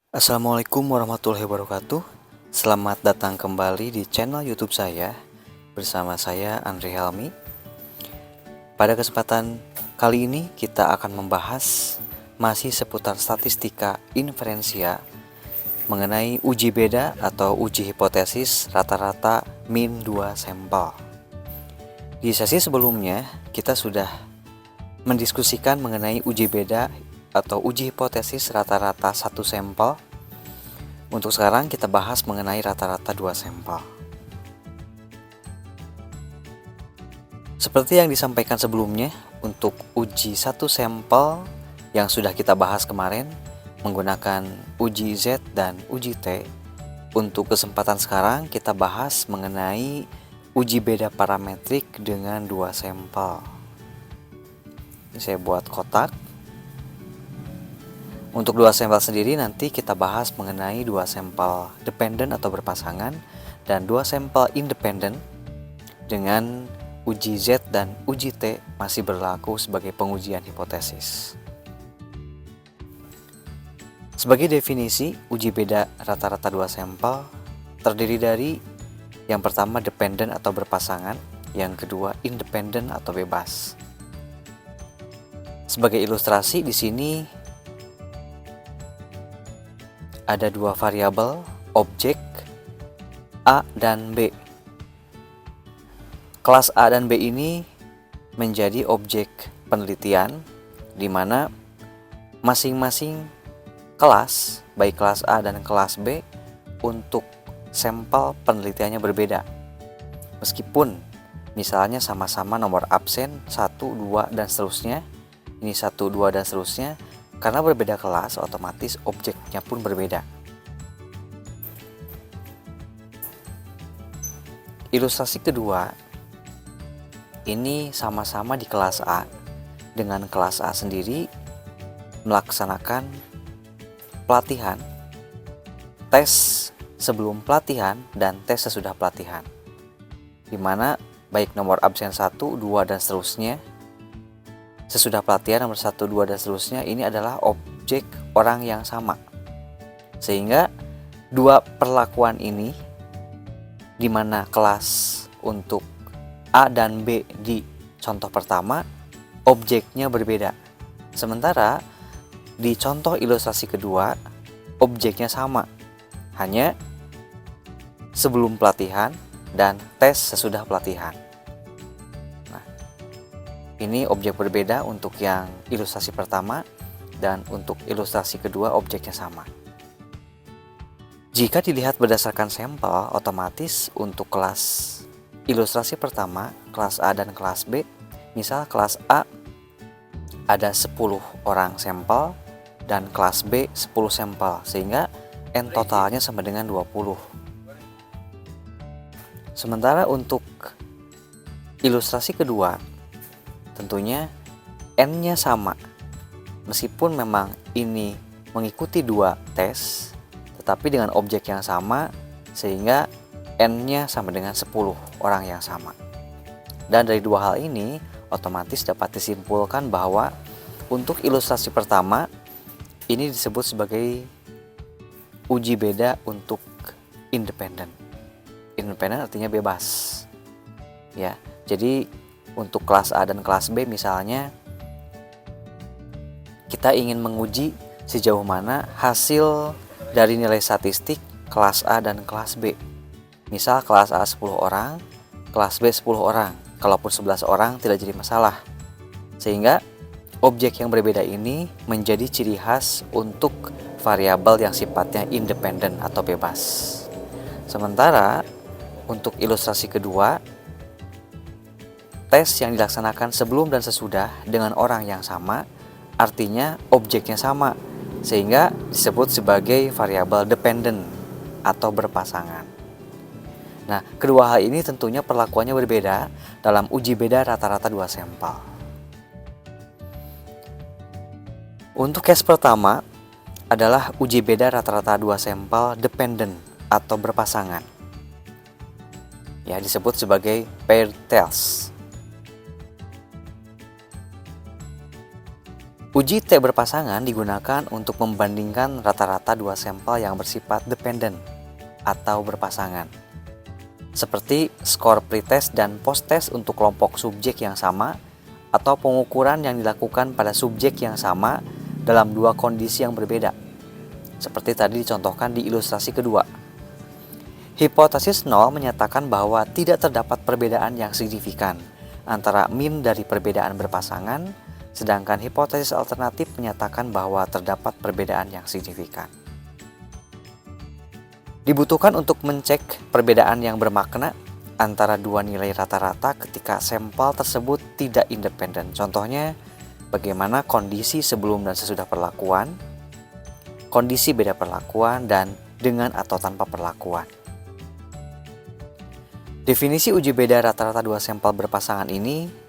Assalamualaikum warahmatullahi wabarakatuh. Selamat datang kembali di channel YouTube saya. Bersama saya Andri Helmi. Pada kesempatan kali ini kita akan membahas masih seputar statistika inferensia mengenai uji beda atau uji hipotesis rata-rata min 2 sampel. Di sesi sebelumnya kita sudah mendiskusikan mengenai uji beda atau uji hipotesis rata-rata 1 sampel. Untuk sekarang kita bahas mengenai rata-rata 2 sampel. Seperti yang disampaikan sebelumnya, untuk uji 1 sampel yang sudah kita bahas kemarin menggunakan uji Z dan uji T. Untuk kesempatan sekarang kita bahas mengenai uji beda parametrik dengan 2 sampel. Ini saya buat kotak. Untuk 2 sampel sendiri nanti kita bahas mengenai 2 sampel dependen atau berpasangan dan 2 sampel independen dengan uji Z dan uji T masih berlaku sebagai pengujian hipotesis. Sebagai definisi, uji beda rata-rata 2 sampel terdiri dari yang pertama dependen atau berpasangan, yang kedua independen atau bebas. Sebagai ilustrasi di sini ada 2 variabel objek A dan B. Kelas A dan B ini menjadi objek penelitian di mana masing-masing kelas, baik kelas A dan kelas B, untuk sampel penelitiannya berbeda. Meskipun misalnya sama-sama nomor absen 1, 2, dan seterusnya, ini 1, 2, dan seterusnya, karena berbeda kelas, otomatis objeknya pun berbeda. Ilustrasi kedua, ini sama-sama di kelas A, dengan kelas A sendiri melaksanakan pelatihan, tes sebelum pelatihan, dan tes sesudah pelatihan, di mana baik nomor absen 1, 2, dan seterusnya, sesudah pelatihan nomor 1, 2, dan seterusnya, ini adalah objek orang yang sama. Sehingga dua perlakuan ini, di mana kelas untuk A dan B di contoh pertama, objeknya berbeda. Sementara di contoh ilustrasi kedua, objeknya sama, hanya sebelum pelatihan dan tes sesudah pelatihan. Ini objek berbeda untuk yang ilustrasi pertama, dan untuk ilustrasi kedua objeknya sama. Jika dilihat berdasarkan sampel, otomatis untuk kelas ilustrasi pertama, kelas A dan kelas B, misal kelas A ada 10 orang sampel dan kelas B 10 sampel, sehingga N totalnya sama dengan 20. Sementara untuk ilustrasi kedua, tentunya N-nya sama. Meskipun memang ini mengikuti 2 tes, tetapi dengan objek yang sama, sehingga N-nya sama dengan 10 orang yang sama. Dan dari 2 hal ini, otomatis dapat disimpulkan bahwa untuk ilustrasi pertama, ini disebut sebagai uji beda untuk independen. Independen artinya bebas. Ya, jadi untuk kelas A dan kelas B misalnya, kita ingin menguji sejauh mana hasil dari nilai statistik kelas A dan kelas B. Misal kelas A 10 orang, kelas B 10 orang. Kalaupun 11 orang tidak jadi masalah. Sehingga objek yang berbeda ini menjadi ciri khas untuk variabel yang sifatnya independen atau bebas. Sementara untuk ilustrasi kedua, tes yang dilaksanakan sebelum dan sesudah dengan orang yang sama, artinya objeknya sama, sehingga disebut sebagai variabel dependen atau berpasangan. Nah, kedua hal ini tentunya perlakuannya berbeda dalam uji beda rata-rata 2 sampel. Untuk case pertama adalah uji beda rata-rata 2 sampel dependen atau berpasangan. Ya, disebut sebagai paired test. Uji T berpasangan digunakan untuk membandingkan rata-rata dua sampel yang bersifat dependen atau berpasangan, seperti skor pretest dan posttest untuk kelompok subjek yang sama atau pengukuran yang dilakukan pada subjek yang sama dalam dua kondisi yang berbeda, seperti tadi dicontohkan di ilustrasi kedua. Hipotesis 0 menyatakan bahwa tidak terdapat perbedaan yang signifikan antara min dari perbedaan berpasangan, sedangkan hipotesis alternatif menyatakan bahwa terdapat perbedaan yang signifikan. Dibutuhkan untuk mencek perbedaan yang bermakna antara dua nilai rata-rata ketika sampel tersebut tidak independen. Contohnya, bagaimana kondisi sebelum dan sesudah perlakuan, kondisi beda perlakuan, dan dengan atau tanpa perlakuan. Definisi uji beda rata-rata dua sampel berpasangan ini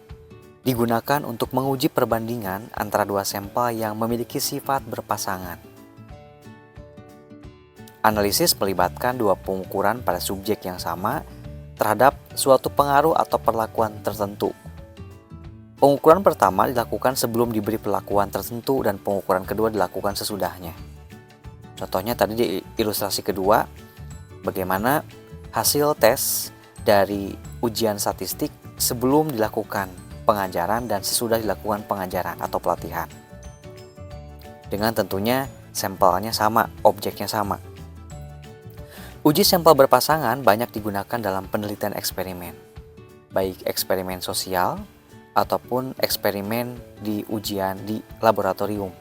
digunakan untuk menguji perbandingan antara dua sampel yang memiliki sifat berpasangan. Analisis melibatkan dua pengukuran pada subjek yang sama terhadap suatu pengaruh atau perlakuan tertentu. Pengukuran pertama dilakukan sebelum diberi perlakuan tertentu dan pengukuran kedua dilakukan sesudahnya. Contohnya tadi di ilustrasi kedua, bagaimana hasil tes dari ujian statistik sebelum dilakukan pengajaran dan sesudah dilakukan pengajaran atau pelatihan. Dengan tentunya sampelnya sama, objeknya sama. Uji sampel berpasangan banyak digunakan dalam penelitian eksperimen, baik eksperimen sosial ataupun eksperimen di ujian di laboratorium.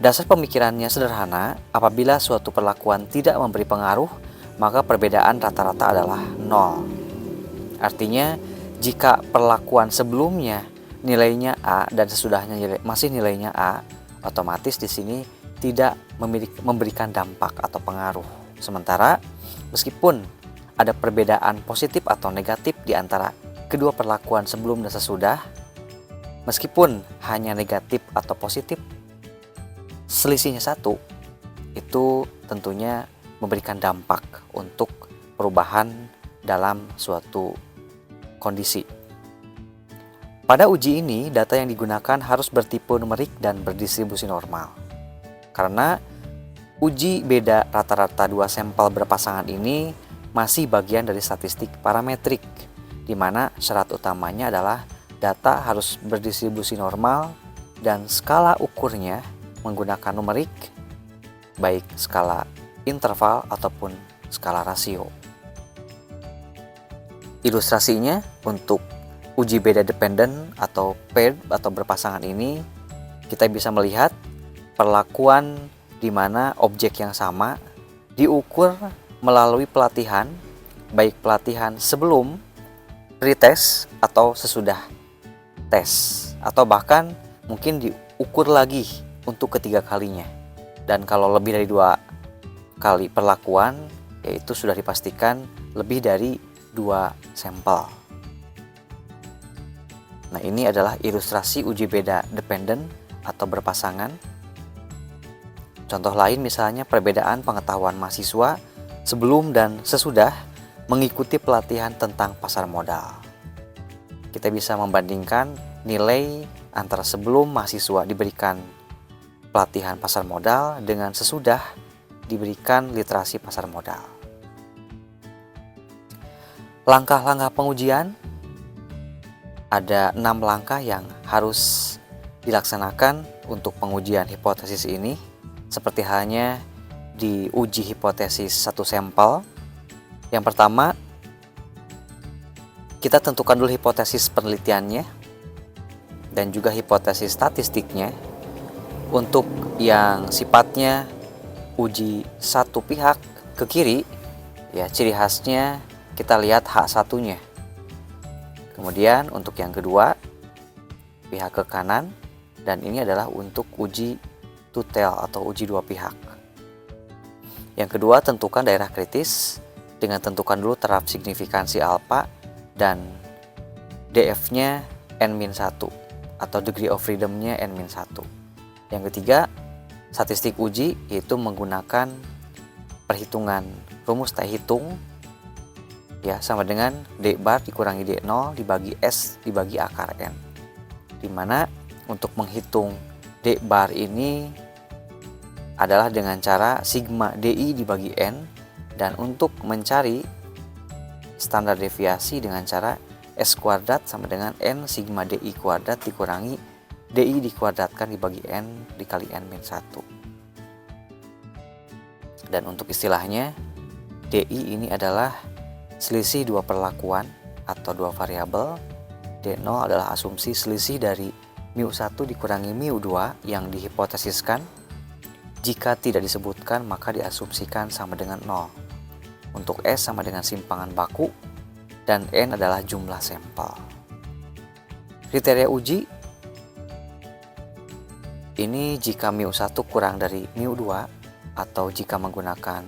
Dasar pemikirannya sederhana, apabila suatu perlakuan tidak memberi pengaruh, maka perbedaan rata-rata adalah 0. Artinya, jika perlakuan sebelumnya nilainya A dan sesudahnya masih nilainya A, otomatis di sini tidak memberikan dampak atau pengaruh. Sementara, meskipun ada perbedaan positif atau negatif di antara kedua perlakuan sebelum dan sesudah, meskipun hanya negatif atau positif, selisihnya 1, itu tentunya memberikan dampak untuk perubahan dalam suatu kondisi. Pada uji ini, data yang digunakan harus bertipe numerik dan berdistribusi normal. Karena uji beda rata-rata dua sampel berpasangan ini masih bagian dari statistik parametrik, di mana syarat utamanya adalah data harus berdistribusi normal dan skala ukurnya menggunakan numerik, baik skala interval ataupun skala rasio. Ilustrasinya untuk uji beda dependen atau paired atau berpasangan ini, kita bisa melihat perlakuan di mana objek yang sama diukur melalui pelatihan, baik pelatihan sebelum pretest atau sesudah tes, atau bahkan mungkin diukur lagi untuk ketiga kalinya. Dan kalau lebih dari 2 kali perlakuan, yaitu sudah dipastikan lebih dari 2 sampel. Nah, ini adalah ilustrasi uji beda dependen atau berpasangan. Contoh lain misalnya perbedaan pengetahuan mahasiswa sebelum dan sesudah mengikuti pelatihan tentang pasar modal. Kita bisa membandingkan nilai antara sebelum mahasiswa diberikan pelatihan pasar modal dengan sesudah diberikan literasi pasar modal. Langkah-langkah pengujian, ada 6 langkah yang harus dilaksanakan untuk pengujian hipotesis ini, seperti halnya di uji hipotesis satu sampel. Yang pertama, kita tentukan dulu hipotesis penelitiannya dan juga hipotesis statistiknya. Untuk yang sifatnya uji satu pihak ke kiri, ya ciri khasnya kita lihat H1-nya. Kemudian untuk yang kedua, pihak ke kanan, dan ini adalah untuk uji two tail atau uji dua pihak. Yang kedua, tentukan daerah kritis dengan tentukan dulu taraf signifikansi alfa dan DF-nya N-1 atau degree of freedom-nya N-1. Yang ketiga, statistik uji, yaitu menggunakan perhitungan rumus tak hitung, ya, sama dengan D bar dikurangi D0 dibagi S dibagi akar N, di mana untuk menghitung D bar ini adalah dengan cara sigma DI dibagi N, dan untuk mencari standar deviasi dengan cara S kuadrat sama dengan N sigma DI kuadrat dikurangi DI dikuadratkan dibagi N dikali N-1. Dan untuk istilahnya, DI ini adalah selisih dua perlakuan atau dua variabel. D0 adalah asumsi selisih dari μ1 dikurangi μ2 yang dihipotesiskan. Jika tidak disebutkan maka diasumsikan sama dengan 0. Untuk S sama dengan simpangan baku dan N adalah jumlah sampel. Kriteria uji ini jika μ1 kurang dari μ2 atau jika menggunakan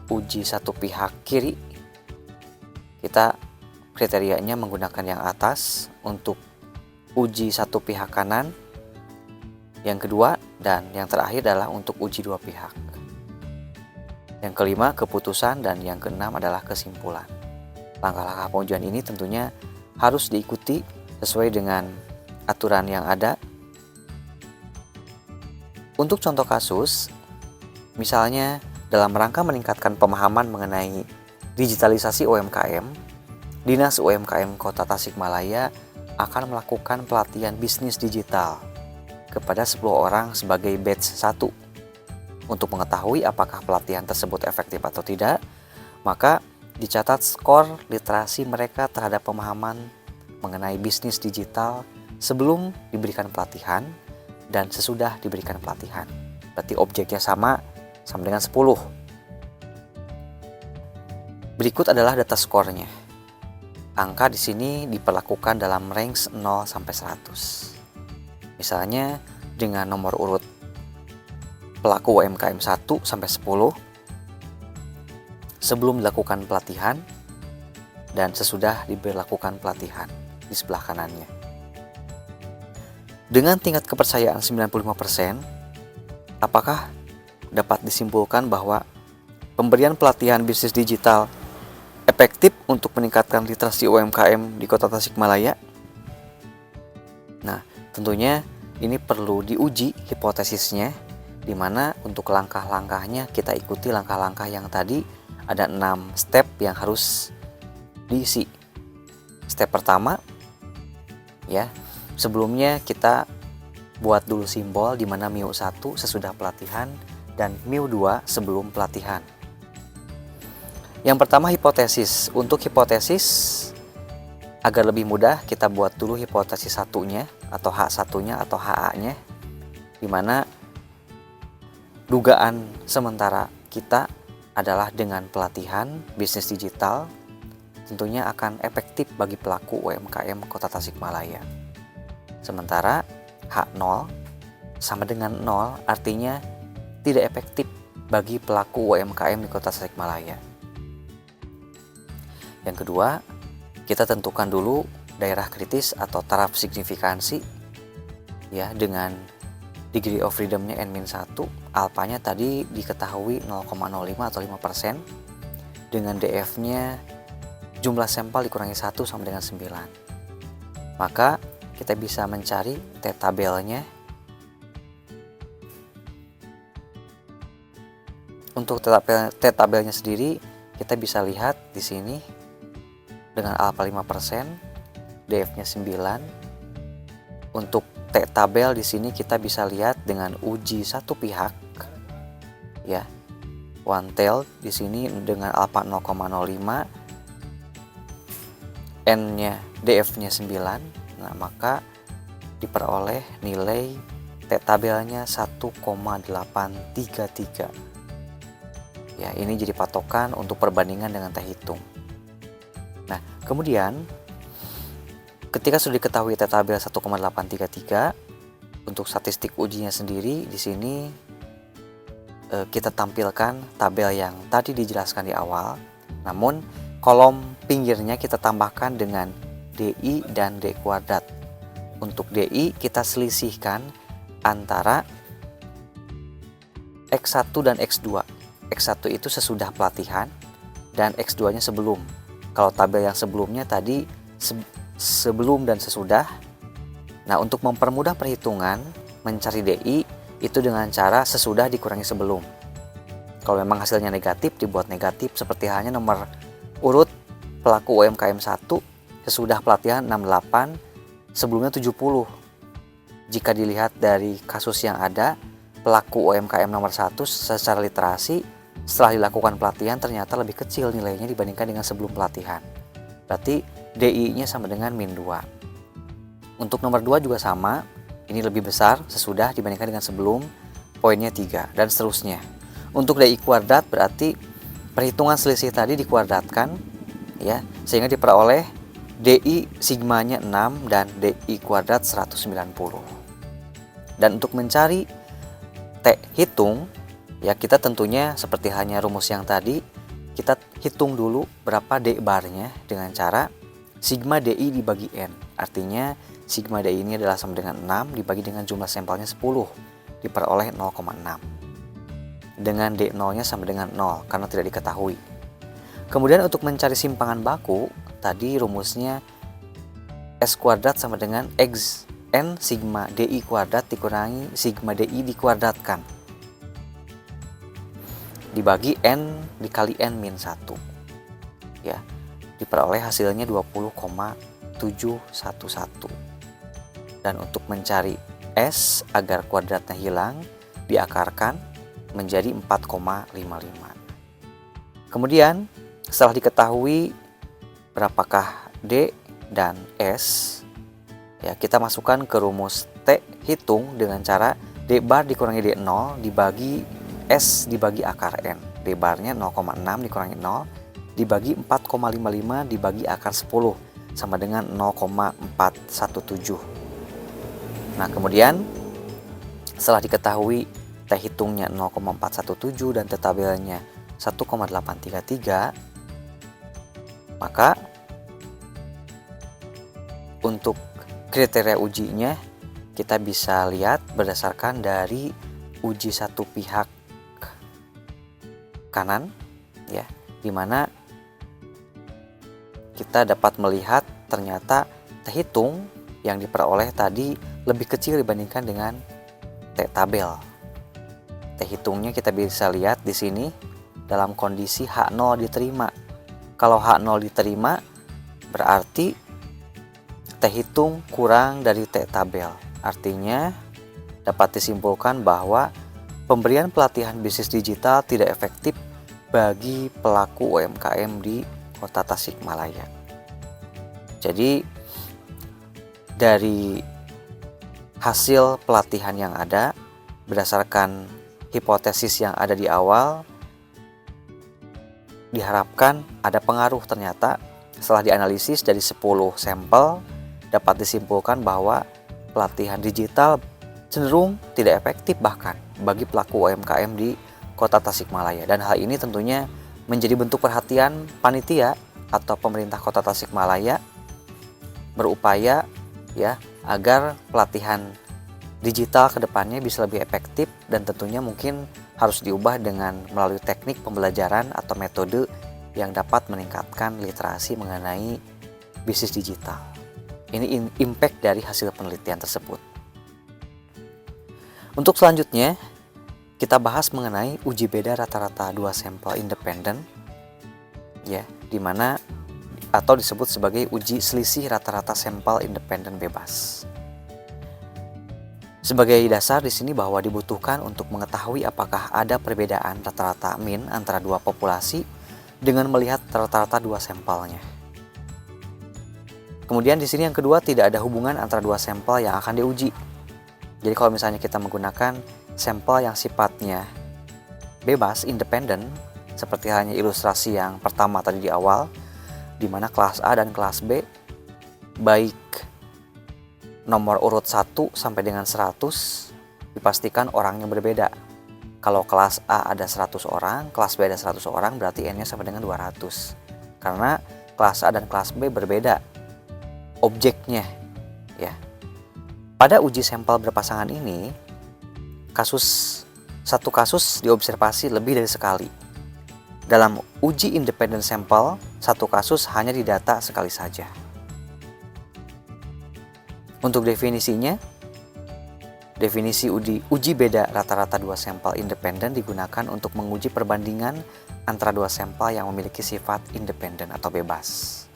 uji satu pihak kiri, kita kriterianya menggunakan yang atas. Untuk uji satu pihak kanan yang kedua, dan yang terakhir adalah untuk uji dua pihak. Yang kelima keputusan, dan yang keenam adalah kesimpulan. Langkah-langkah pengujian ini tentunya harus diikuti sesuai dengan aturan yang ada. Untuk contoh kasus, misalnya dalam rangka meningkatkan pemahaman mengenai digitalisasi UMKM, Dinas UMKM Kota Tasikmalaya akan melakukan pelatihan bisnis digital kepada 10 orang sebagai batch 1. Untuk mengetahui apakah pelatihan tersebut efektif atau tidak, maka dicatat skor literasi mereka terhadap pemahaman mengenai bisnis digital sebelum diberikan pelatihan dan sesudah diberikan pelatihan. Berarti objeknya sama dengan 10. Berikut adalah data skornya. Angka di sini diperlakukan dalam range 0 sampai 100. Misalnya dengan nomor urut pelaku UMKM 1 sampai 10 sebelum dilakukan pelatihan dan sesudah diberlakukan pelatihan di sebelah kanannya. Dengan tingkat kepercayaan 95%, apakah dapat disimpulkan bahwa pemberian pelatihan bisnis digital efektif untuk meningkatkan literasi UMKM di Kota Tasikmalaya? Nah, tentunya ini perlu diuji hipotesisnya, di mana untuk langkah-langkahnya kita ikuti langkah-langkah yang tadi ada 6 step yang harus diisi. Step pertama, ya, sebelumnya kita buat dulu simbol di mana μ1 sesudah pelatihan dan μ2 sebelum pelatihan. Yang pertama hipotesis. Untuk hipotesis agar lebih mudah kita buat dulu hipotesis satunya atau H1-nya atau HA-nya, di mana dugaan sementara kita adalah dengan pelatihan bisnis digital tentunya akan efektif bagi pelaku UMKM Kota Tasikmalaya. Sementara H0 sama dengan 0 artinya tidak efektif bagi pelaku UMKM di Kota Tasikmalaya. Yang kedua, kita tentukan dulu daerah kritis atau taraf signifikansi, ya, dengan degree of freedom-nya N-1, alpanya tadi diketahui 0,05 atau 5%, dengan DF-nya jumlah sampel dikurangi 1 sama dengan 9. Maka kita bisa mencari T-tabelnya. Untuk T-tabelnya sendiri kita bisa lihat di sini dengan alfa 5%, DF-nya 9. Untuk T-tabel di sini kita bisa lihat dengan uji satu pihak, ya. One tail di sini dengan alfa 0,05, N-nya DF-nya 9. Nah, maka diperoleh nilai T-tabelnya 1,833. Ya, ini jadi patokan untuk perbandingan dengan T hitung. Nah, kemudian ketika sudah diketahui T-tabel 1,833, untuk statistik ujinya sendiri di sini kita tampilkan tabel yang tadi dijelaskan di awal. Namun kolom pinggirnya kita tambahkan dengan DI dan D kuadrat. Untuk DI kita selisihkan antara X1 dan X2. X1 itu sesudah pelatihan dan X2-nya sebelum. Kalau tabel yang sebelumnya tadi sebelum dan sesudah. Nah, untuk mempermudah perhitungan mencari DI itu dengan cara sesudah dikurangi sebelum. Kalau memang hasilnya negatif, dibuat negatif seperti halnya nomor urut pelaku UMKM 1 sesudah pelatihan 68, sebelumnya 70. Jika dilihat dari kasus yang ada, pelaku UMKM nomor 1 secara literasi setelah dilakukan pelatihan ternyata lebih kecil nilainya dibandingkan dengan sebelum pelatihan. Berarti DI-nya sama dengan -2. Untuk nomor 2 juga sama, ini lebih besar sesudah dibandingkan dengan sebelum, poinnya 3, dan seterusnya. Untuk DI kuadrat berarti perhitungan selisih tadi dikuadratkan, ya, sehingga diperoleh DI sigmanya 6 dan DI kuadrat 190. Dan untuk mencari T hitung, ya kita tentunya seperti hanya rumus yang tadi, kita hitung dulu berapa D barnya dengan cara sigma DI dibagi N. Artinya sigma DI ini adalah sama dengan 6 dibagi dengan jumlah sampelnya 10, diperoleh 0,6. Dengan D0-nya sama dengan 0 karena tidak diketahui. Kemudian untuk mencari simpangan baku, tadi rumusnya S kuadrat sama dengan X N sigma DI kuadrat dikurangi sigma DI dikuadratkan dibagi N dikali N min 1. Ya, diperoleh hasilnya 20,711. Dan untuk mencari S agar kuadratnya hilang, diakarkan menjadi 4,55. Kemudian setelah diketahui berapakah D dan S, ya kita masukkan ke rumus T hitung dengan cara D bar dikurangi D0 dibagi S dibagi akar N. D barnya 0,6 dikurangi 0 dibagi 4,55 dibagi akar 10 sama dengan 0,417. Nah, kemudian setelah diketahui T hitungnya 0,417 dan T tabelnya 1,833, maka untuk kriteria ujinya kita bisa lihat berdasarkan dari uji satu pihak kanan, ya, dimana kita dapat melihat ternyata T hitung yang diperoleh tadi lebih kecil dibandingkan dengan T tabel. T hitungnya kita bisa lihat di sini dalam kondisi H0 diterima. Kalau H0 diterima berarti T hitung kurang dari T tabel. Artinya dapat disimpulkan bahwa pemberian pelatihan bisnis digital tidak efektif bagi pelaku UMKM di Kota Tasikmalaya. Jadi dari hasil pelatihan yang ada berdasarkan hipotesis yang ada di awal, diharapkan ada pengaruh. Ternyata setelah dianalisis dari 10 sampel dapat disimpulkan bahwa pelatihan digital cenderung tidak efektif bahkan bagi pelaku UMKM di Kota Tasikmalaya. Dan hal ini tentunya menjadi bentuk perhatian panitia atau pemerintah Kota Tasikmalaya berupaya, ya, agar pelatihan digital ke depannya bisa lebih efektif dan tentunya mungkin harus diubah dengan melalui teknik pembelajaran atau metode yang dapat meningkatkan literasi mengenai bisnis digital. Ini impact dari hasil penelitian tersebut. Untuk selanjutnya kita bahas mengenai uji beda rata-rata 2 sampel independen, ya, dimana atau disebut sebagai uji selisih rata-rata sampel independen bebas. Sebagai dasar di sini bahwa dibutuhkan untuk mengetahui apakah ada perbedaan rata-rata min antara dua populasi dengan melihat rata-rata 2 sampelnya. Kemudian di sini yang kedua, tidak ada hubungan antara 2 sampel yang akan diuji. Jadi kalau misalnya kita menggunakan sampel yang sifatnya bebas, independen, seperti halnya ilustrasi yang pertama tadi di awal, di mana kelas A dan kelas B baik nomor urut 1 sampai dengan 100 dipastikan orangnya berbeda. Kalau kelas A ada 100 orang, kelas B ada 100 orang, berarti N-nya sama dengan 200. Karena kelas A dan kelas B berbeda objeknya, ya. Pada uji sampel berpasangan ini, satu kasus diobservasi lebih dari sekali. Dalam uji independen sampel, satu kasus hanya didata sekali saja. Untuk definisinya, definisi uji beda rata-rata dua sampel independen digunakan untuk menguji perbandingan antara dua sampel yang memiliki sifat independen atau bebas.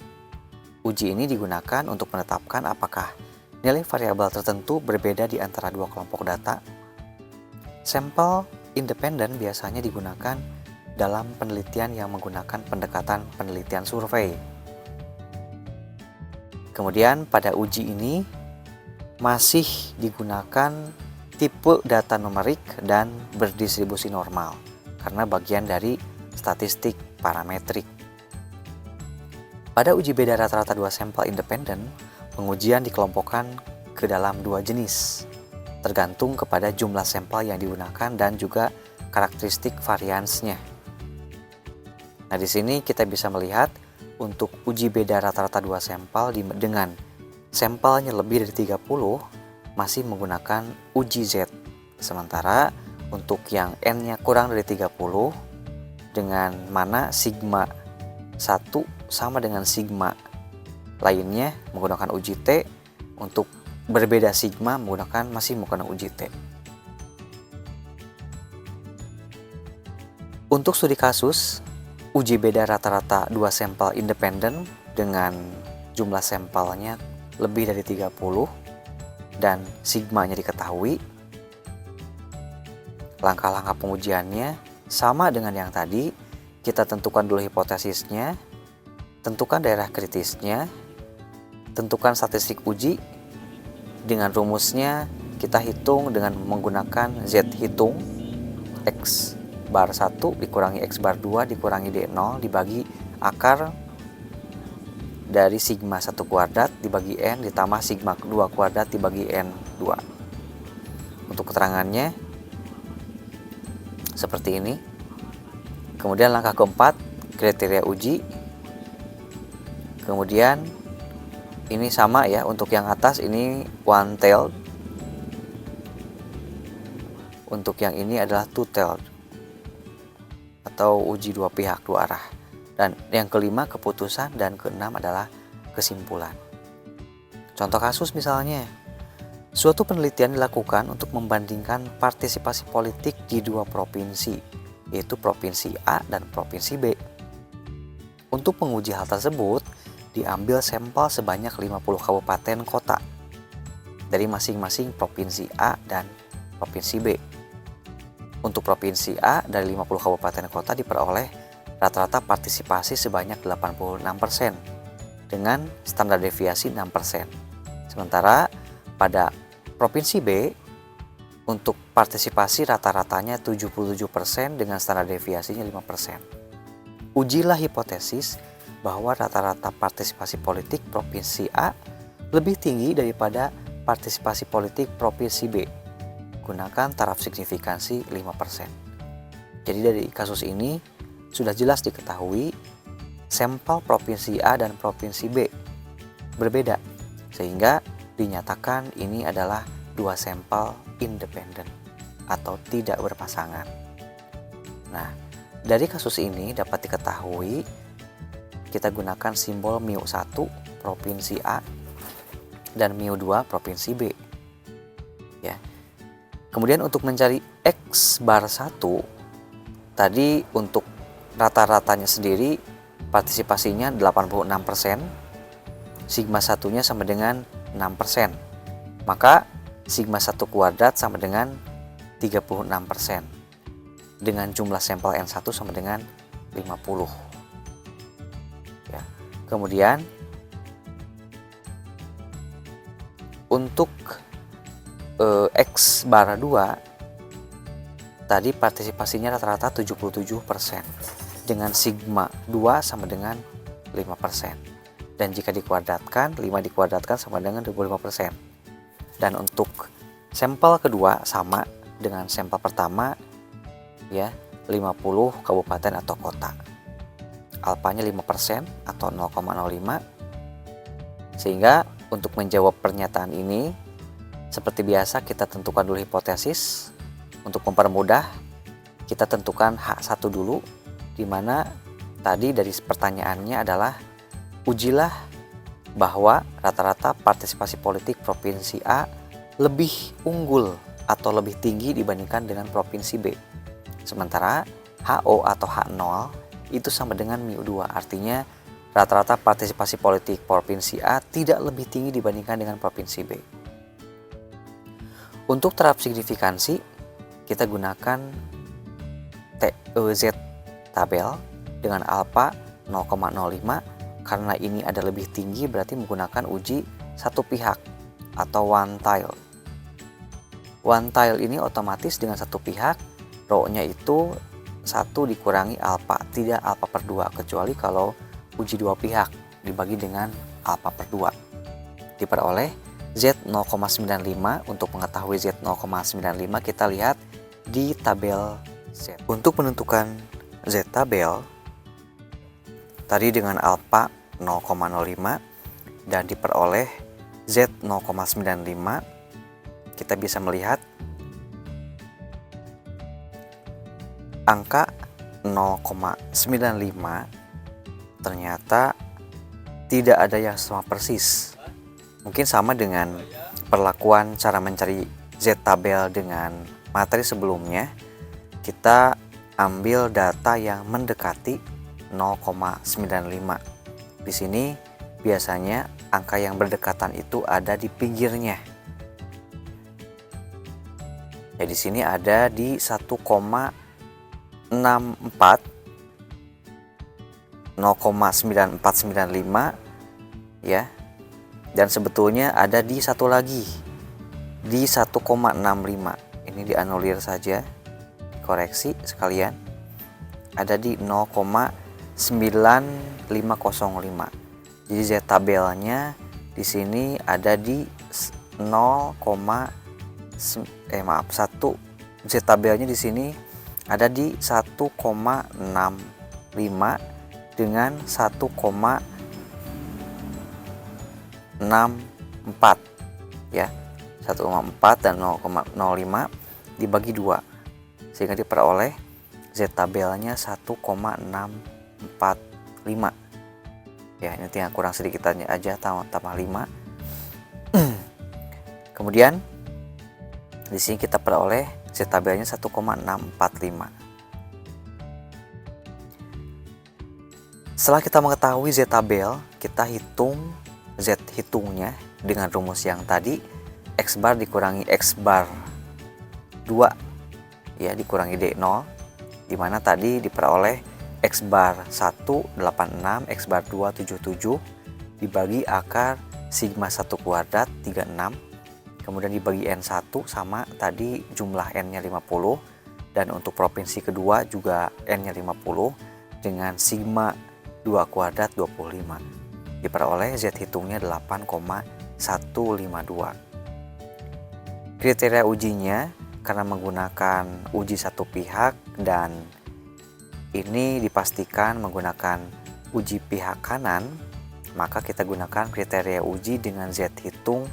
Uji ini digunakan untuk menetapkan apakah nilai variabel tertentu berbeda di antara dua kelompok data. Sampel independen biasanya digunakan dalam penelitian yang menggunakan pendekatan penelitian survei. Kemudian pada uji ini masih digunakan tipe data numerik dan berdistribusi normal karena bagian dari statistik parametrik. Pada uji beda rata-rata dua sampel independen, pengujian dikelompokkan ke dalam dua jenis, tergantung kepada jumlah sampel yang digunakan dan juga karakteristik variansnya. Nah, di sini kita bisa melihat untuk uji beda rata-rata dua sampel dengan sampelnya lebih dari 30 masih menggunakan uji Z. Sementara untuk yang N-nya kurang dari 30 dengan mana sigma 1 sama dengan sigma lainnya menggunakan uji T, untuk berbeda sigma masih menggunakan uji T. Untuk studi kasus, uji beda rata-rata dua sampel independen dengan jumlah sampelnya lebih dari 30 dan sigmanya diketahui. Langkah-langkah pengujiannya sama dengan yang tadi. Kita tentukan dulu hipotesisnya, tentukan daerah kritisnya, tentukan statistik uji. Dengan rumusnya kita hitung dengan menggunakan Z hitung, X bar 1 dikurangi X bar 2 dikurangi D0 dibagi akar dari sigma 1 kuadrat dibagi N ditambah sigma 2 kuadrat dibagi N2. Untuk keterangannya seperti ini. Kemudian langkah keempat, kriteria uji. Kemudian ini sama ya, untuk yang atas ini one tailed. Untuk yang ini adalah two tailed atau uji dua pihak, dua arah. Dan yang kelima keputusan dan keenam adalah kesimpulan. Contoh kasus misalnya, suatu penelitian dilakukan untuk membandingkan partisipasi politik di dua provinsi, yaitu Provinsi A dan Provinsi B. Untuk menguji hal tersebut, diambil sampel sebanyak 50 kabupaten kota dari masing-masing Provinsi A dan Provinsi B. Untuk Provinsi A dari 50 kabupaten kota diperoleh rata-rata partisipasi sebanyak 86% dengan standar deviasi 6%. Sementara pada Provinsi B untuk partisipasi rata-ratanya 77% dengan standar deviasinya 5%. Ujilah hipotesis bahwa rata-rata partisipasi politik Provinsi A lebih tinggi daripada partisipasi politik Provinsi B. Gunakan taraf signifikansi 5%. Jadi dari kasus ini sudah jelas diketahui sampel Provinsi A dan Provinsi B berbeda, sehingga dinyatakan ini adalah dua sampel independen atau tidak berpasangan. Nah, dari kasus ini dapat diketahui kita gunakan simbol μ1 Provinsi A dan μ2 Provinsi B. Ya. Kemudian untuk mencari X bar 1 tadi untuk rata-ratanya sendiri partisipasinya 86%, sigma 1-nya sama dengan 6%. Maka sigma 1 kuadrat sama dengan 36%. Dengan jumlah sampel N1 sama dengan 50. Ya. Kemudian untuk X bar 2 tadi partisipasinya rata-rata 77% dengan sigma 2 sama dengan 5%. Dan jika dikuadratkan, 5 dikuadratkan sama dengan 25%. Dan untuk sampel kedua sama dengan sampel pertama ya, 50 kabupaten atau kota. Alfanya 5% atau 0,05. Sehingga untuk menjawab pernyataan ini seperti biasa kita tentukan dulu hipotesis. Untuk mempermudah kita tentukan H1 dulu, di mana tadi dari pertanyaannya adalah ujilah bahwa rata-rata partisipasi politik Provinsi A lebih unggul atau lebih tinggi dibandingkan dengan Provinsi B. Sementara HO atau H0 itu sama dengan μ2, artinya rata-rata partisipasi politik Provinsi A tidak lebih tinggi dibandingkan dengan Provinsi B. Untuk terhadap signifikansi, kita gunakan Z tabel dengan alfa 0,05. Karena ini ada lebih tinggi, berarti menggunakan uji satu pihak atau one tile. One tile ini otomatis dengan satu pihak, rho-nya itu 1 dikurangi alfa, tidak alfa per 2, kecuali kalau uji dua pihak dibagi dengan alfa per 2. Diperoleh Z 0,95. Untuk mengetahui Z 0,95 kita lihat di tabel Z. Untuk menentukan Z tabel tadi dengan alfa 0,05 dan diperoleh Z 0,95, kita bisa melihat angka 0,95 ternyata tidak ada yang sama persis. Mungkin sama dengan perlakuan cara mencari Z tabel dengan materi sebelumnya, kita ambil data yang mendekati 0,95. Di sini biasanya angka yang berdekatan itu ada di pinggirnya. Ya, di sini ada di 1,64, 0,9495 ya. Dan sebetulnya ada di satu lagi di 1,65. Ini dianulir saja, koreksi sekalian. Ada di 0,9505. Jadi Z tabelnya di sini ada di 1 Z tabelnya di sini ada di 1,65 dengan 1,64 ya. 1,4 dan 0,05 dibagi 2 sehingga diperoleh Z tabelnya 1,645. Ya, ini tinggal kurang sedikit aja tambah 5. Kemudian di sini kita peroleh Z tabelnya 1,645. Setelah kita mengetahui Z tabel, kita hitung Z hitungnya dengan rumus yang tadi, X bar dikurangi X bar 2 ya, dikurangi D0, dimana tadi diperoleh X bar 1 86, X bar 2 77 dibagi akar sigma 1 kuadrat 36, kemudian dibagi N1 sama tadi jumlah N nya 50, dan untuk provinsi kedua juga N nya 50 dengan sigma 2 kuadrat 25. Diperoleh Z hitungnya 8,152. Kriteria ujinya karena menggunakan uji satu pihak dan ini dipastikan menggunakan uji pihak kanan, maka kita gunakan kriteria uji dengan Z hitung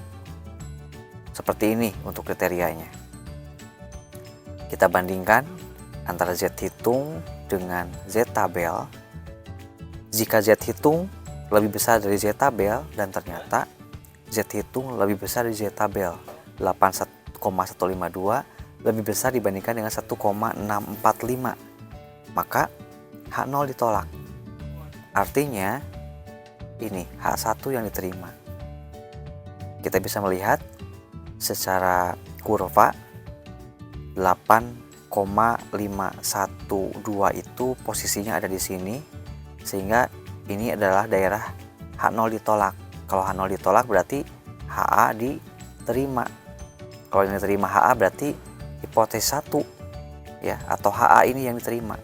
seperti ini untuk kriterianya. Kita bandingkan antara Z hitung dengan Z tabel. Jika Z hitung lebih besar dari Z tabel dan ternyata Z hitung lebih besar dari Z tabel 8,152 lebih besar dibandingkan dengan 1,645, maka H0 ditolak. Artinya ini H1 yang diterima. Kita bisa melihat secara kurva 8,512 itu posisinya ada di sini, sehingga ini adalah daerah H0 ditolak. Kalau H0 ditolak berarti HA diterima. Kalau yang diterima HA berarti hipotesis 1 ya, atau HA ini yang diterima.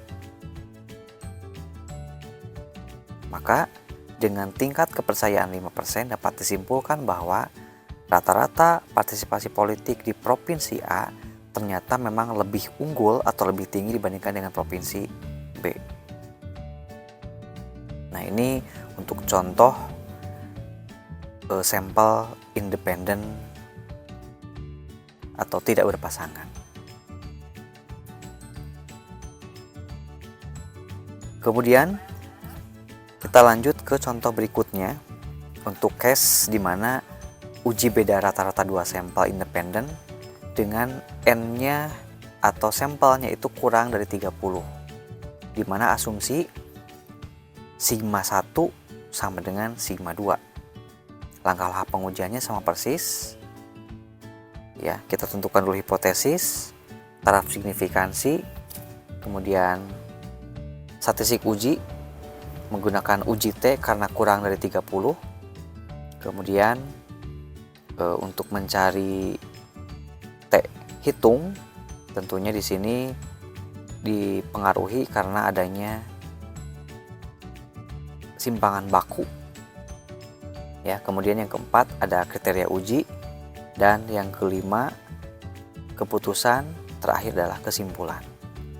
Maka dengan tingkat kepercayaan 5% dapat disimpulkan bahwa rata-rata partisipasi politik di Provinsi A ternyata memang lebih unggul atau lebih tinggi dibandingkan dengan Provinsi B. Nah, ini untuk contoh sampel independen atau tidak berpasangan. Kemudian kita lanjut ke contoh berikutnya. untuk case di mana uji beda rata-rata dua sampel independen dengan N-nya atau sampelnya itu kurang dari 30, di mana asumsi sigma 1 sama dengan sigma 2. Langkah-langkah pengujiannya sama persis. Ya, kita tentukan dulu hipotesis, taraf signifikansi, kemudian statistik uji menggunakan uji T karena kurang dari 30. Kemudian untuk mencari T hitung, tentunya di sini dipengaruhi karena adanya simpangan baku. Ya, kemudian yang keempat ada kriteria uji, dan yang kelima keputusan, terakhir adalah kesimpulan.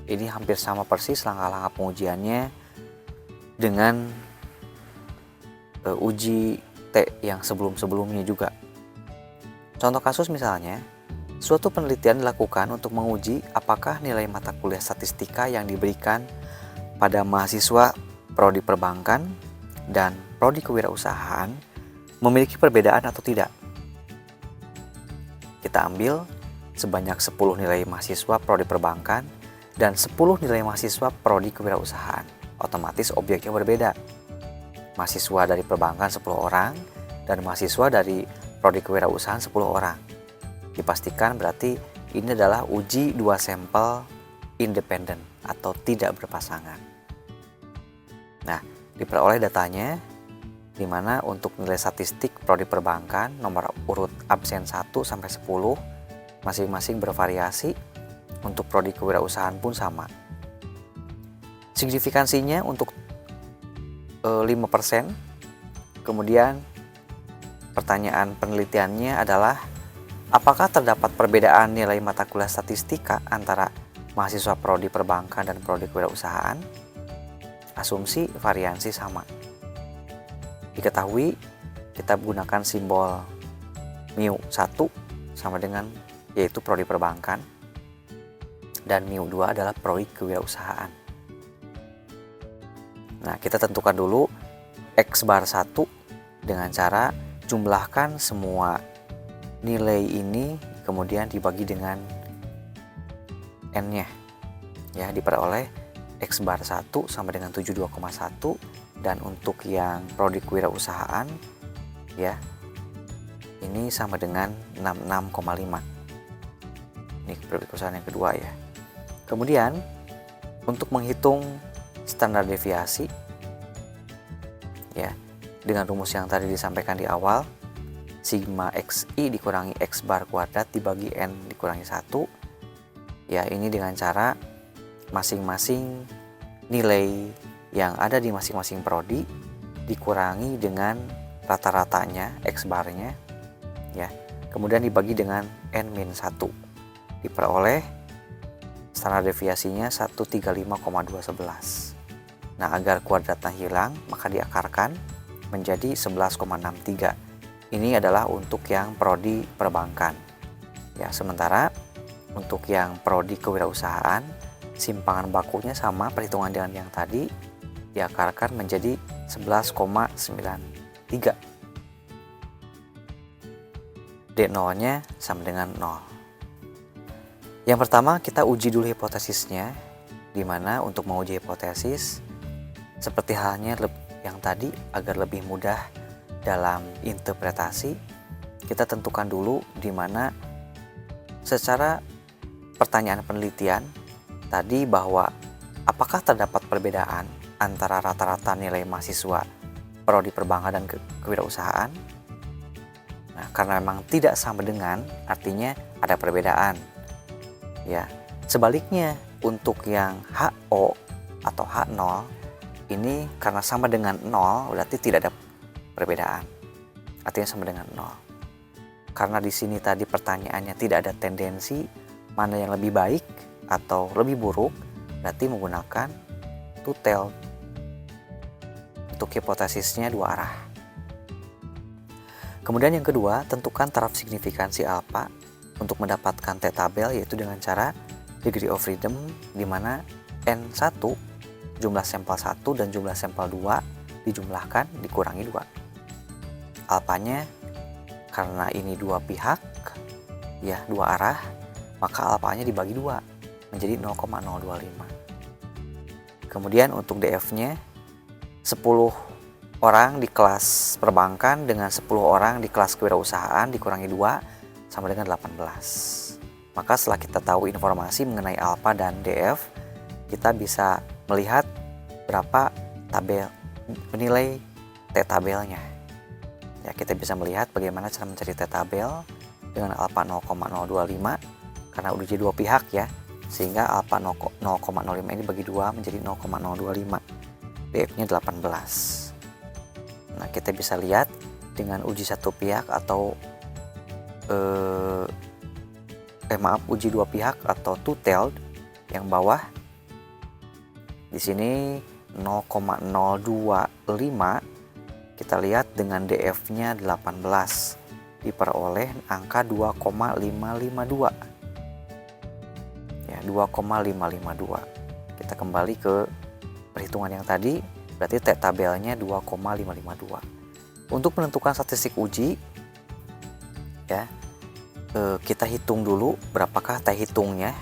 Ini hampir sama persis langkah-langkah pengujiannya dengan uji T yang sebelum-sebelumnya juga. Contoh kasus misalnya, suatu penelitian dilakukan untuk menguji apakah nilai mata kuliah statistika yang diberikan pada mahasiswa prodi perbankan dan prodi kewirausahaan memiliki perbedaan atau tidak. Kita ambil sebanyak 10 nilai mahasiswa prodi perbankan dan 10 nilai mahasiswa prodi kewirausahaan. Otomatis objeknya berbeda. Mahasiswa dari perbankan 10 orang dan mahasiswa dari prodi kewirausahaan 10 orang. Dipastikan berarti ini adalah uji dua sampel independen atau tidak berpasangan. Nah, diperoleh datanya di mana untuk nilai statistik prodi perbankan nomor urut absen 1 sampai 10 masing-masing bervariasi. Untuk prodi kewirausahaan pun sama. Signifikansinya untuk 5%. Kemudian pertanyaan penelitiannya adalah apakah terdapat perbedaan nilai mata kuliah statistika antara mahasiswa prodi perbankan dan prodi kewirausahaan? Asumsi variansi sama. Diketahui kita gunakan simbol mu1 sama dengan yaitu prodi perbankan, dan mu2 adalah prodi kewirausahaan. Nah, kita tentukan dulu X bar 1 dengan cara jumlahkan semua nilai ini kemudian dibagi dengan N-nya. Ya, diperoleh X bar 1 sama dengan 72,1, dan untuk yang prodi kewirausahaan ya ini sama dengan 66,5. Ini prodi kewirausahaan yang kedua ya. Kemudian untuk menghitung standar deviasi ya dengan rumus yang tadi disampaikan di awal, sigma xi dikurangi x bar kuadrat dibagi n dikurangi 1. Ya, ini dengan cara masing-masing nilai yang ada di masing-masing prodi dikurangi dengan rata-ratanya x barnya ya. Kemudian dibagi dengan n-1. Diperoleh standar deviasinya 135,211. Nah, agar kuadratnya hilang maka diakarkan menjadi 11,63. Ini adalah untuk yang prodi perbankan. Ya, sementara untuk yang prodi kewirausahaan simpangan bakunya sama perhitungan dengan yang tadi, diakarkan menjadi 11,93. D0-nya sama dengan 0. Yang pertama kita uji dulu hipotesisnya, di mana untuk menguji hipotesis seperti halnya yang tadi agar lebih mudah dalam interpretasi, kita tentukan dulu di mana secara pertanyaan penelitian tadi bahwa apakah terdapat perbedaan antara rata-rata nilai mahasiswa prodi perbankan dan kewirausahaan. Nah, karena memang tidak sama dengan, artinya ada perbedaan. Ya, sebaliknya untuk yang HO atau H0 ini karena sama dengan 0 berarti tidak ada perbedaan. Artinya sama dengan 0. Karena di sini tadi pertanyaannya tidak ada tendensi mana yang lebih baik atau lebih buruk, berarti menggunakan two-tailed. Untuk hipotesisnya dua arah. Kemudian yang kedua, tentukan taraf signifikansi alfa untuk mendapatkan T-tabel, yaitu dengan cara degree of freedom, di mana N1 jumlah sampel 1 dan jumlah sampel 2 dijumlahkan dikurangi 2. alfanya, karena ini dua pihak, ya dua arah, maka alfanya dibagi 2 menjadi 0,025. Kemudian untuk DF-nya 10 orang di kelas perbankan dengan 10 orang di kelas kewirausahaan dikurangi 2 sama dengan 18. Maka setelah kita tahu informasi mengenai alfa dan DF, kita bisa melihat berapa nilai T tabelnya. Ya, kita bisa melihat bagaimana cara mencari T tabel dengan alfa 0,025 karena udah jadi dua pihak ya, sehingga alfa 0,05 ini bagi 2 menjadi 0,025. DF-nya 18. Nah, kita bisa lihat dengan uji satu pihak atau uji dua pihak atau two-tailed yang bawah. Di sini 0,025 kita lihat dengan DF-nya 18 diperoleh angka 2,552. Ya, 2,552. Kita kembali ke perhitungan yang tadi, berarti T tabelnya 2,552. Untuk menentukan statistik uji, ya, kita hitung dulu berapakah T hitungnya.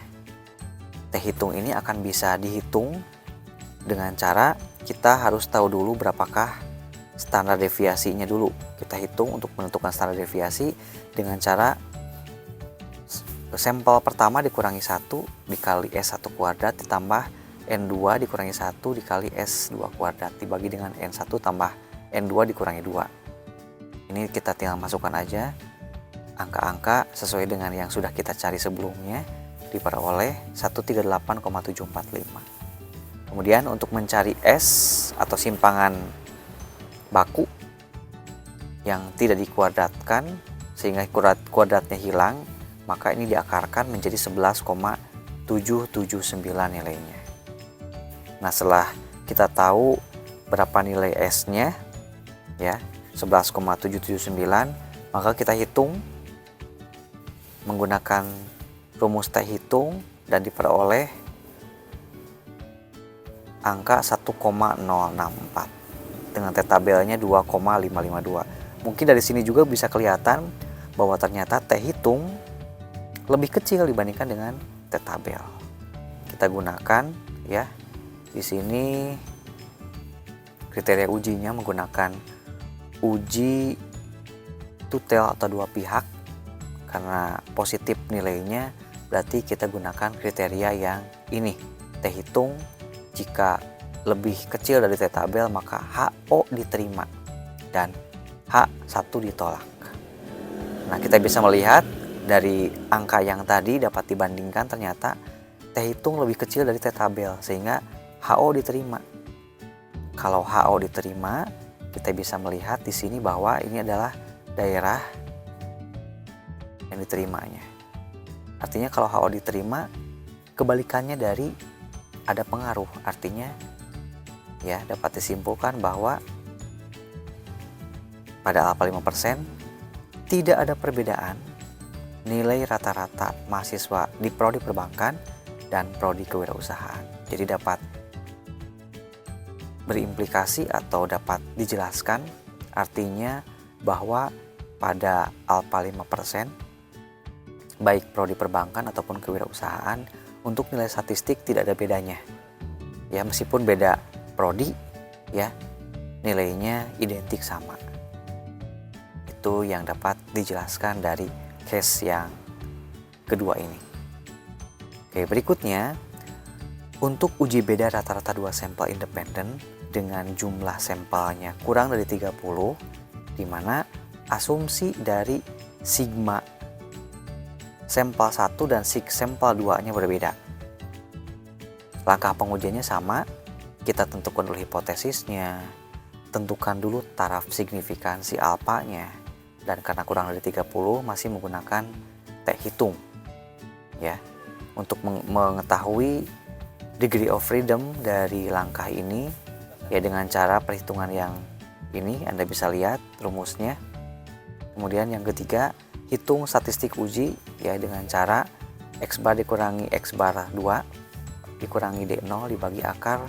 T hitung ini akan bisa dihitung dengan cara kita harus tahu dulu berapakah standar deviasinya dulu. Kita hitung untuk menentukan standar deviasi dengan cara sampel pertama dikurangi 1 dikali S1 kuadrat ditambah N2 dikurangi 1 dikali S2 kuadrat dibagi dengan N1 tambah N2 dikurangi 2. Ini kita tinggal masukkan aja angka-angka sesuai dengan yang sudah kita cari sebelumnya, diperoleh 138,745. Kemudian untuk mencari S atau simpangan baku yang tidak dikuadratkan sehingga kuadratnya hilang, maka ini diakarkan menjadi 11,779 nilainya. Nah, setelah kita tahu berapa nilai S-nya ya, 11,779, maka kita hitung menggunakan rumus T hitung dan diperoleh angka 1,064 dengan T tabelnya 2,552. Mungkin dari sini juga bisa kelihatan bahwa ternyata T hitung lebih kecil dibandingkan dengan T tabel. Kita gunakan ya. Di sini kriteria ujinya menggunakan uji two-tailed atau dua pihak. Karena positif nilainya, berarti kita gunakan kriteria yang ini. T hitung jika lebih kecil dari T tabel maka HO diterima dan H1 ditolak. Nah, kita bisa melihat dari angka yang tadi dapat dibandingkan ternyata T hitung lebih kecil dari T tabel sehingga HO diterima. Kalau HO diterima, kita bisa melihat di sini bahwa ini adalah daerah yang diterimanya. Artinya kalau HO diterima, kebalikannya dari ada pengaruh, artinya ya dapat disimpulkan bahwa pada alfa 5% tidak ada perbedaan nilai rata-rata mahasiswa di prodi perbankan dan prodi kewirausahaan. Jadi dapat berimplikasi atau dapat dijelaskan artinya bahwa pada alfa 5% baik prodi perbankan ataupun kewirausahaan untuk nilai statistik tidak ada bedanya. Ya, meskipun beda prodi, ya nilainya identik sama. Itu yang dapat dijelaskan dari case yang kedua ini. Oke, berikutnya untuk uji beda rata-rata 2 sampel independen dengan jumlah sampelnya kurang dari 30, di mana asumsi dari sigma sampel 1 dan sampel 2-nya berbeda. Langkah pengujiannya sama, kita tentukan dulu hipotesisnya, tentukan dulu taraf signifikansi alfanya, dan karena kurang dari 30 masih menggunakan T hitung. Ya, untuk mengetahui degree of freedom dari langkah ini, ya dengan cara perhitungan yang ini Anda bisa lihat rumusnya. Kemudian yang ketiga, hitung statistik uji ya dengan cara X bar dikurangi X bar 2 dikurangi D0 dibagi akar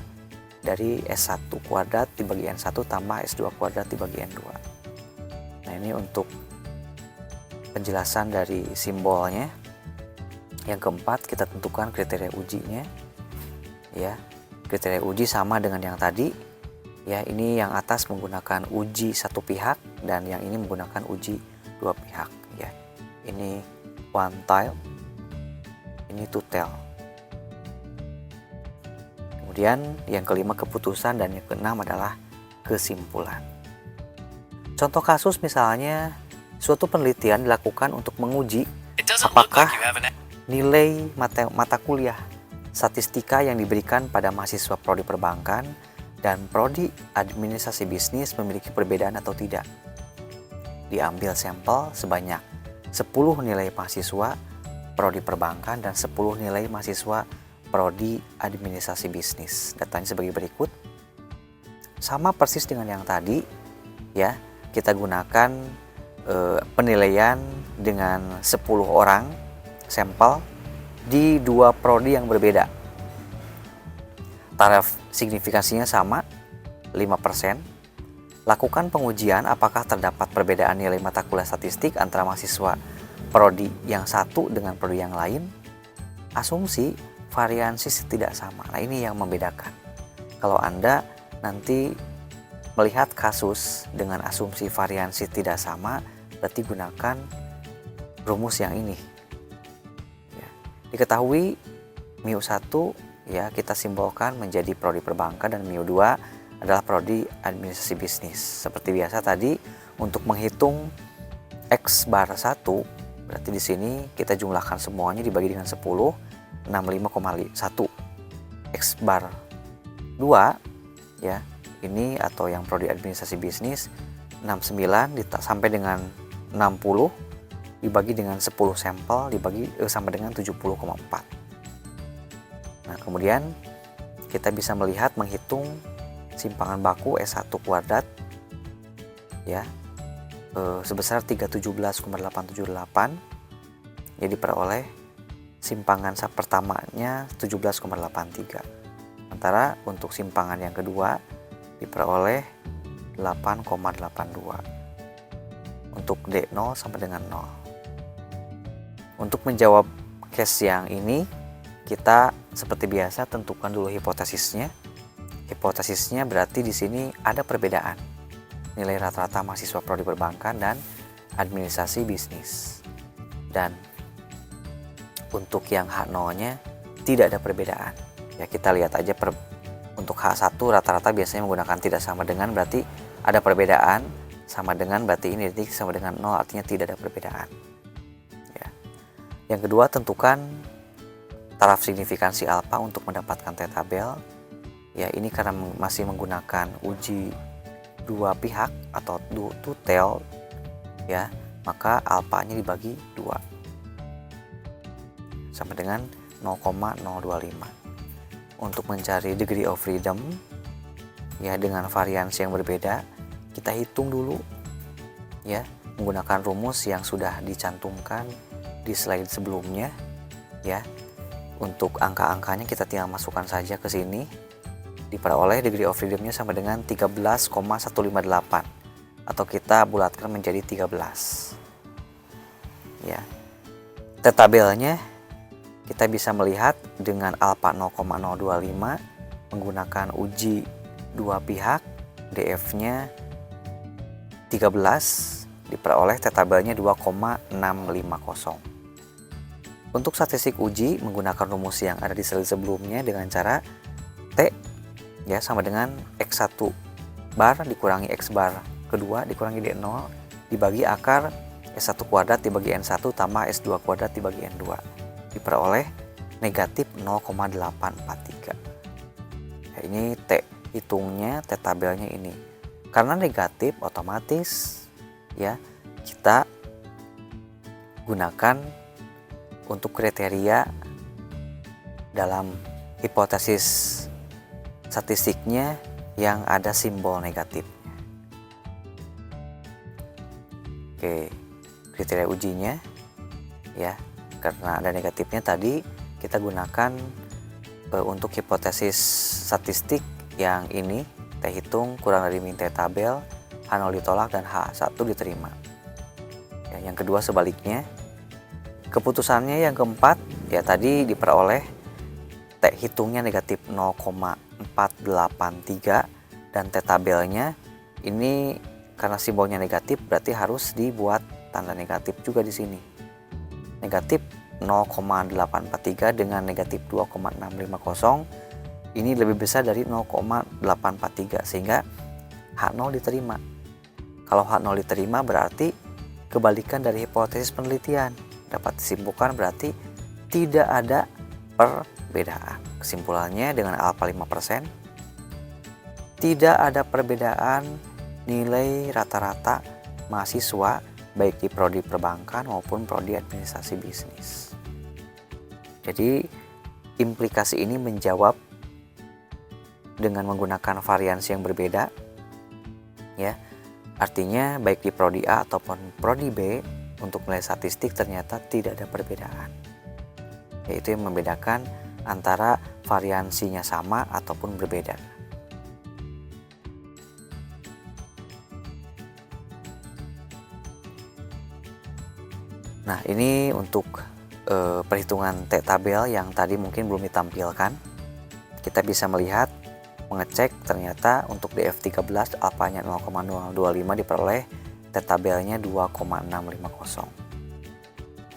dari S1 kuadrat dibagi N1 tambah S2 kuadrat dibagi N2. Nah, ini untuk penjelasan dari simbolnya. Yang keempat, kita tentukan kriteria ujinya. Ya, kriteria uji sama dengan yang tadi. Ya, ini yang atas menggunakan uji satu pihak dan yang ini menggunakan uji dua pihak. Ya, ini one tile, ini two tile. Kemudian yang kelima keputusan dan yang keenam adalah kesimpulan. Contoh kasus misalnya suatu penelitian dilakukan untuk menguji apakah nilai mata kuliah statistika yang diberikan pada mahasiswa prodi perbankan dan prodi administrasi bisnis memiliki perbedaan atau tidak. Diambil sampel sebanyak 10 nilai mahasiswa prodi perbankan dan 10 nilai mahasiswa prodi administrasi bisnis. Datanya sebagai berikut. Sama persis dengan yang tadi, ya. Kita gunakan penilaian dengan 10 orang sampel di dua prodi yang berbeda. Taraf signifikansinya sama, 5%. Lakukan pengujian apakah terdapat perbedaan nilai mata kuliah statistik antara mahasiswa prodi yang satu dengan prodi yang lain. Asumsi variansi tidak sama. Nah, ini yang membedakan. Kalau Anda nanti melihat kasus dengan asumsi variansi tidak sama, berarti gunakan rumus yang ini. Ya. Diketahui MIU1 ya kita simbolkan menjadi prodi perbankan dan MIU2 adalah prodi administrasi bisnis. Seperti biasa tadi untuk menghitung X bar 1, berarti di sini kita jumlahkan semuanya dibagi dengan 10, 65,1. X bar 2 ya ini atau yang prodi administrasi bisnis 69 sampai dengan 60 dibagi dengan 10 sampel dibagi sama dengan 70,4. Nah, kemudian kita bisa melihat menghitung simpangan baku S1 kuadrat ya sebesar 317,878 jadi diperoleh simpangan pertamanya 17,83. Sementara untuk simpangan yang kedua diperoleh 8,82. Untuk D0 sama dengan 0. Untuk menjawab case yang ini, kita seperti biasa tentukan dulu hipotesisnya. Hipotesisnya berarti di sini ada perbedaan nilai rata-rata mahasiswa prodi perbankan dan administrasi bisnis. Dan untuk yang H0-nya tidak ada perbedaan. Ya, kita lihat aja untuk H1 rata-rata biasanya menggunakan tidak sama dengan, berarti ada perbedaan. Sama dengan berarti ini identik sama dengan 0, artinya tidak ada perbedaan. Ya. Yang kedua, tentukan taraf signifikansi alfa untuk mendapatkan T-tabel. Ya, ini karena masih menggunakan uji dua pihak atau two tail, ya, maka alfanya dibagi 2 sama dengan 0,025. Untuk mencari degree of freedom ya dengan variansi yang berbeda, kita hitung dulu ya menggunakan rumus yang sudah dicantumkan di slide sebelumnya ya. Untuk angka-angkanya kita tinggal masukkan saja ke sini. Diperoleh degree of freedom-nya sama dengan 13,158 atau kita bulatkan menjadi 13. Ya. T-tabelnya kita bisa melihat dengan alfa 0,025 menggunakan uji dua pihak, DF-nya 13, diperoleh T-tabelnya 2,650. Untuk statistik uji menggunakan rumus yang ada di slide sebelumnya dengan cara T ya sama dengan X1 bar dikurangi X bar kedua dikurangi D0 dibagi akar S1 kuadrat dibagi N1 tambah S2 kuadrat dibagi N2. Diperoleh negatif 0,843. Nah, ini T hitungnya, T tabelnya ini. Karena negatif otomatis ya kita gunakan untuk kriteria dalam hipotesis statistiknya yang ada simbol negatifnya. Oke, kriteria ujinya ya. Karena ada negatifnya tadi kita gunakan untuk hipotesis statistik yang ini T hitung kurang dari min T tabel H0 ditolak, dan H1 diterima. Ya, yang kedua sebaliknya. Keputusannya yang keempat, ya tadi diperoleh T hitungnya negatif 0,483 dan T tabelnya ini karena simbolnya negatif berarti harus dibuat tanda negatif juga di sini. Negatif 0,843 dengan negatif 2,650 ini lebih besar dari 0,843 sehingga H0 diterima. Kalau H0 diterima berarti kebalikan dari hipotesis penelitian. Dapat disimpulkan berarti tidak ada perbedaan. Kesimpulannya dengan alfa 5%, tidak ada perbedaan nilai rata-rata mahasiswa baik di prodi perbankan maupun prodi administrasi bisnis. Jadi implikasi ini menjawab dengan menggunakan variansi yang berbeda, ya. Artinya baik di prodi A ataupun prodi B untuk nilai statistik ternyata tidak ada perbedaan. Yaitu yang membedakan antara variansinya sama ataupun berbeda. Nah, ini untuk perhitungan T tabel yang tadi mungkin belum ditampilkan. Kita bisa melihat, mengecek ternyata untuk DF13 alfanya 0,025 diperoleh T tabelnya 2,650.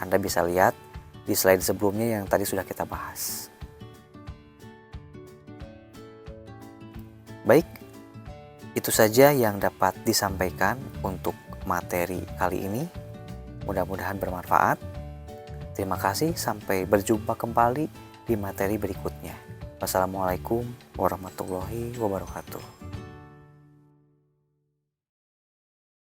Anda bisa lihat di slide sebelumnya yang tadi sudah kita bahas. Baik, itu saja yang dapat disampaikan untuk materi kali ini. Mudah-mudahan bermanfaat. Terima kasih, sampai berjumpa kembali di materi berikutnya. Wassalamualaikum warahmatullahi wabarakatuh.